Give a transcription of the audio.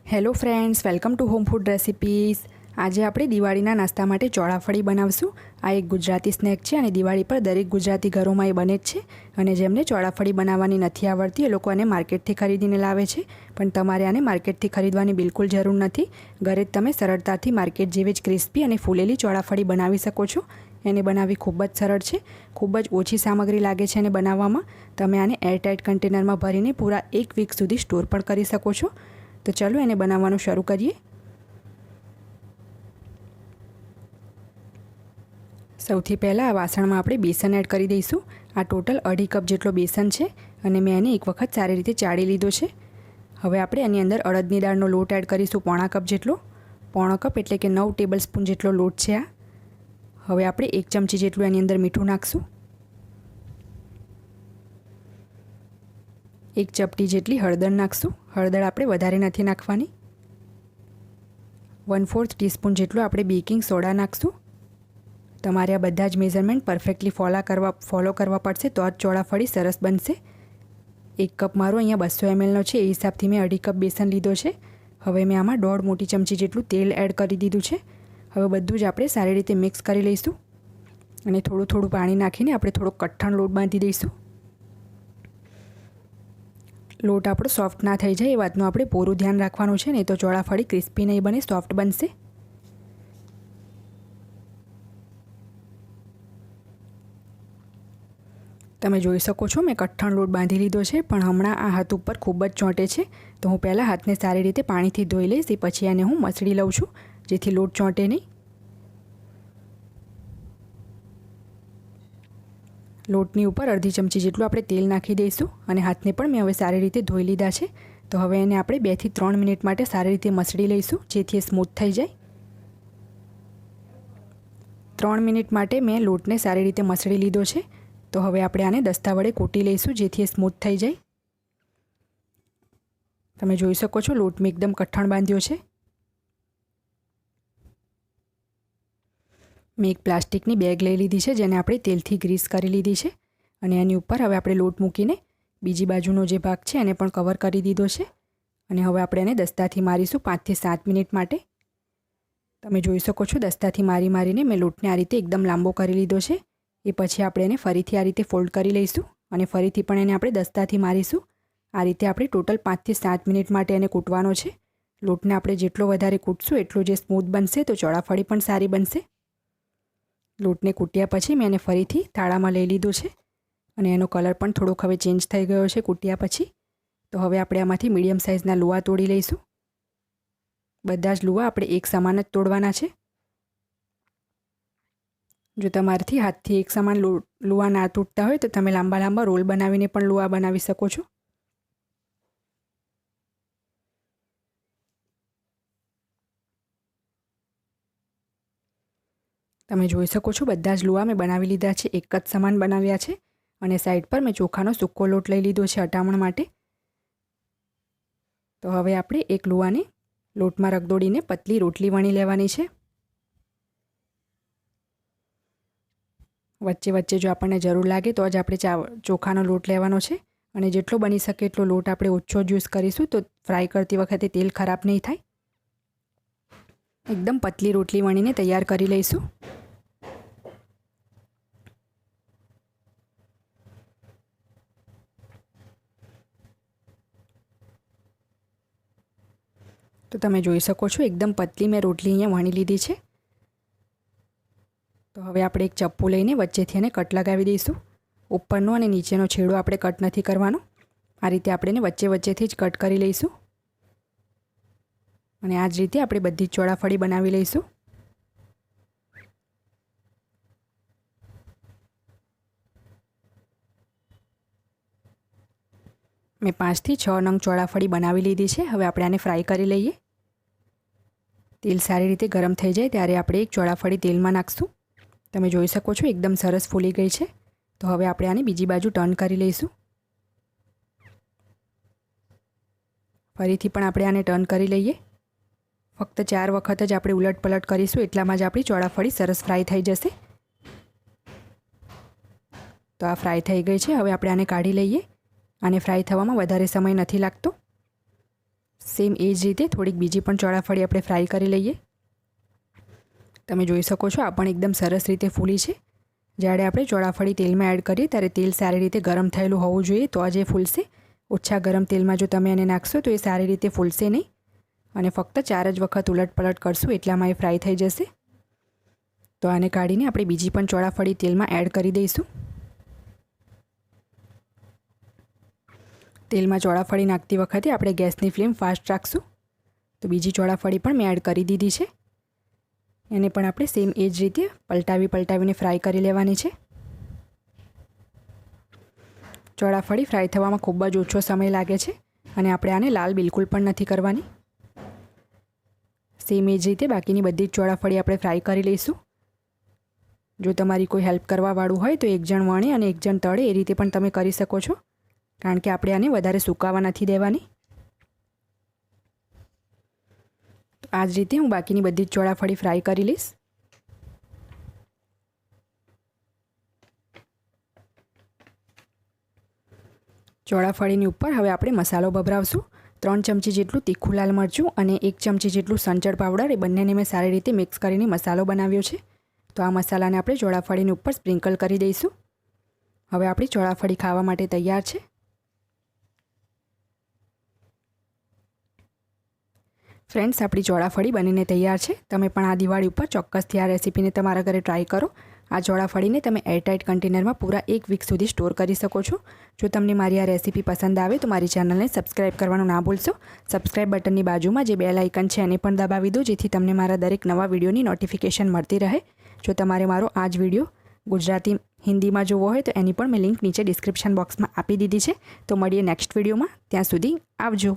Hello friends, welcome to home food recipes. આજે આપણે દિવાળીના નાસ્તા માટે ચોળાફળી બનાવશું। આ એક ગુજરાતી સ્નેક છે અને દિવાળી પર દરેક ગુજરાતી ઘરોમાં એ બને જ છે। અને જેમને ચોળાફળી બનાવવાની નથી આવડતી એ લોકો આને માર્કેટથી ખરીદીને લાવે છે, પણ તમારે આને માર્કેટથી ખરીદવાની બિલકુલ જરૂર નથી। ઘરે જ તમે સરળતાથી માર્કેટ જેવી જ ક્રિસ્પી અને ફૂલેલી ચોળાફળી બનાવી શકો છો। એને બનાવવી ખૂબ જ સરળ છે, ખૂબ જ ઓછી સામગ્રી લાગે છે એને બનાવવામાં। તમે આને એરટાઇટ કન્ટેનરમાં ભરીને પૂરા 1 વીક સુધી સ્ટોર પણ કરી શકો છો। તો ચલો એને બનાવવાનું શરૂ કરીએ। સૌથી પહેલાં આ વાસણમાં આપણે બેસન એડ કરી દઈશું। આ ટોટલ 2.5 કપ જેટલો બેસન છે અને મેં એને એક વખત સારી રીતે ચાળી લીધો છે। હવે આપણે એની અંદર અડદની દાળનો લોટ એડ કરીશું 1/4 કપ જેટલો। 1/4 કપ એટલે કે 9 ટેબલસ્પૂન જેટલો લોટ છે આ। હવે આપણે 1 ચમચી જેટલું એની અંદર મીઠું નાખશું। 1 ચપટી જેટલી હળદર નાખશું। હળદર આપણે વધારે નથી નાખવાની। 1/4 ટીસ્પૂન જેટલું આપણે બેકિંગ સોડા નાખશું। તમારે આ બધા જ મેઝરમેન્ટ પરફેક્ટલી ફોલો કરવા પડશે, તો જ ચોળાફળી સરસ બનશે। 1 કપ મારો અહીંયા 200 mlનો છે, એ હિસાબથી મેં 2.5 કપ બેસન લીધો છે। હવે મેં આમાં 1.5 મોટી ચમચી જેટલું તેલ એડ કરી દીધું છે। હવે બધું જ આપણે સારી રીતે મિક્સ કરી લઈશું અને થોડું થોડું પાણી નાખીને આપણે થોડો કઠણ લોટ બાંધી દઈશું। લોટ આપણો સોફ્ટ ના થઈ જાય એ વાતનું આપણે પૂરું ધ્યાન રાખવાનું છે, નહીં તો ચોળાફળી ક્રિસ્પી નહીં બને, સોફ્ટ બનશે। તમે જોઈ શકો છો મેં કઠણ લોટ બાંધી લીધો છે, પણ હમણાં આ હાથ ઉપર ખૂબ જ ચોંટે છે, તો હું પહેલાં હાથને સારી રીતે પાણીથી ધોઈ લઈશ, એ પછી એને હું મસળી લઉં છું જેથી લોટ ચોંટે નહીં। લોટની ઉપર અડધી ચમચી જેટલું આપણે તેલ નાખી દઈશું અને હાથને પણ મેં હવે સારી રીતે ધોઈ લીધા છે। તો હવે એને આપણે 2 થી 3 મિનિટ માટે સારી રીતે મસળી લઈશું જેથી એ સ્મૂથ થઈ જાય। 3 મિનિટ માટે મેં લોટને સારી રીતે મસળી લીધો છે, તો હવે આપણે આને દસ્તા વડે કૂટી લઈશું જેથી એ સ્મૂથ થઈ જાય। તમે જોઈ શકો છો લોટ મેં એકદમ કઠણ બાંધ્યો છે। મેં એક પ્લાસ્ટિકની બેગ લઈ લીધી છે જેને આપણે તેલથી ગ્રીસ કરી લીધી છે અને એની ઉપર હવે આપણે લોટ મૂકીને બીજી બાજુનો જે ભાગ છે એને પણ કવર કરી દીધો છે અને હવે આપણે એને દસ્તાથી મારીશું 5 થી 7 મિનિટ માટે। તમે જોઈ શકો છો દસ્તાથી મારીને મેં લોટને આ રીતે એકદમ લાંબો કરી લીધો છે। એ પછી આપણે એને ફરીથી આ રીતે ફોલ્ડ કરી લઈશું અને ફરીથી પણ એને આપણે દસ્તાથી મારીશું। આ રીતે આપણે ટોટલ 5 થી 7 મિનિટ માટે એને કૂટવાનો છે। લોટને આપણે જેટલો વધારે કૂટશું એટલો જે સ્મૂથ બનશે, તો ચોળાફળી પણ સારી બનશે। લોટને કૂટ્યા પછી મેં એને ફરીથી થાળામાં લઈ લીધું છે અને એનો કલર પણ થોડોક હવે ચેન્જ થઈ ગયો છે કૂટ્યા પછી। તો હવે આપણે આમાંથી મીડિયમ સાઇઝના લુઆ તોડી લઈશું। બધા જ લુઆ આપણે એક સમાન જ તોડવાના છે। જો તમારાથી હાથથી એક સમાન લુઆ ના તૂટતા હોય તો તમે લાંબા લાંબા રોલ બનાવીને પણ લુઆ બનાવી શકો છો। તમે જોઈ શકો છો બધા જ લુઆ મેં બનાવી લીધા છે, એક જ સમાન બનાવ્યા છે અને સાઈડ પર મેં ચોખાનો સૂકો લોટ લઈ લીધો છે અટામણ માટે। તો હવે આપણે એક લુઆને લોટમાં રગદોળીને પતલી રોટલી વણી લેવાની છે। વચ્ચે વચ્ચે જો આપણને જરૂર લાગે તો જ આપણે ચોખાનો લોટ લેવાનો છે અને જેટલો બની શકે એટલો લોટ આપણે ઓછો જ યુઝ કરીશું, તો ફ્રાય કરતી વખતે તેલ ખરાબ નહીં થાય। એકદમ પતલી રોટલી વણીને તૈયાર કરી લઈશું। તો તમે જોઈ શકો છો એકદમ પતલી મેં રોટલી અહીંયા વણી લીધી છે। તો હવે આપણે એક ચપ્પુ લઈને વચ્ચેથી એને કટ લગાવી દઈશું। ઉપરનો અને નીચેનો છેડો આપણે કટ નથી કરવાનો, આ રીતે આપણે એને વચ્ચે વચ્ચેથી જ કટ કરી લઈશું અને આ જ રીતે આપણે બધી જ ચોળાફળી બનાવી લઈશું। મેં 5 થી 6 નંગ ચોળાફળી બનાવી લીધી છે। હવે આપણે આને ફ્રાય કરી લઈએ। તેલ સારી રીતે ગરમ થઈ જાય ત્યારે આપણે એક ચોળાફળી તેલમાં નાખશું। તમે જોઈ શકો છો એકદમ સરસ ફૂલી ગઈ છે। તો હવે આપણે આને બીજી બાજુ ટર્ન કરી લઈશું। ફરીથી પણ આપણે આને ટર્ન કરી લઈએ। ફક્ત 4 વખત જ આપણે ઉલટ પલટ કરીશું, એટલામાં જ આપણી ચોળાફળી સરસ ફ્રાય થઈ જશે। તો આ ફ્રાય થઈ ગઈ છે। હવે આપણે આને કાઢી લઈએ। આને ફ્રાય થવામાં વધારે સમય નથી લાગતો। સેમ એ જ રીતે થોડીક બીજી પણ ચોળાફળી આપણે ફ્રાય કરી લઈએ. તમે જોઈ શકો છો આ પણ એકદમ સરસ રીતે ફૂલી છે. જ્યારે આપણે ચોળાફળી તેલમાં એડ કરીએ ત્યારે તેલ સારી રીતે ગરમ થયેલું હોવું જોઈએ તો જ એ ફૂલશે. ઓછા ગરમ તેલમાં જો તમે એને નાખશો તો એ સારી રીતે ફૂલશે નહીં અને ફક્ત 4 જ વખત ઉલટપલટ કરશું એટલામાં એ ફ્રાય થઈ જશે. તો આને કાઢીને આપણે બીજી પણ ચોળાફળી તેલમાં એડ કરી દઈશું. તેલમાં ચોળાફળી નાખતી વખતે આપણે ગેસની ફ્લેમ ફાસ્ટ રાખશું. તો બીજી ચોળાફળી પણ મેં એડ કરી દીધી છે. એને પણ આપણે સેમ એ જ રીતે પલટાવીને ફ્રાય કરી લેવાની છે. ચોળાફળી ફ્રાય થવામાં ખૂબ જ ઓછો સમય લાગે છે અને આપણે આને લાલ બિલકુલ પણ નથી કરવાની. સેમ એ જ રીતે બાકીની બધી જ ચોળાફળી આપણે ફ્રાય કરી લઈશું. જો તમારી કોઈ હેલ્પ કરવાવાળું હોય તો એક જણ વણે અને એક જણ તળે એ રીતે પણ તમે કરી શકો છો, કારણ કે આપણે આને વધારે સુકાવા નથી દેવાની. આ જ રીતે હું બાકીની બધી જ ચોળાફળી ફ્રાય કરી લઈશ. ચોળાફળીની ઉપર હવે આપણે મસાલો ભભરાવશું. 3 ચમચી જેટલું તીખું લાલ મરચું અને 1 ચમચી જેટલું સંચળ પાવડર, એ બંનેને મેં સારી રીતે મિક્સ કરીને મસાલો બનાવ્યો છે. તો આ મસાલાને આપણે ચોળાફળીની ઉપર સ્પ્રિંકલ કરી દઈશું. હવે આપણી ચોળાફળી ખાવા માટે તૈયાર છે. ફ્રેન્ડ્સ, આપણી ચોળાફળી બનીને તૈયાર છે. તમે પણ આ દિવાળી ઉપર ચોક્કસથી આ રેસીપીને તમારા ઘરે ટ્રાય કરો. આ ચોળાફળીને તમે એરટાઇટ કન્ટેનરમાં પૂરા 1 વીક સુધી સ્ટોર કરી શકો છો. જો તમને મારી આ રેસીપી પસંદ આવે તો મારી ચેનલને સબસ્ક્રાઇબ કરવાનું ના ભૂલશો. સબસ્ક્રાઇબ બટનની બાજુમાં જે બેલ આઇકન છે એને પણ દબાવી દો, જેથી તમને મારા દરેક નવા વિડીયોની નોટિફિકેશન મળતી રહે. જો તમારે મારો આ જ વિડીયો ગુજરાતી હિન્દીમાં જોવો હોય તો એની પણ મેં લિંક નીચે ડિસ્ક્રિપ્શન બોક્સમાં આપી દીધી છે. તો મળીએ નેક્સ્ટ વિડીયોમાં. ત્યાં સુધી આવજો.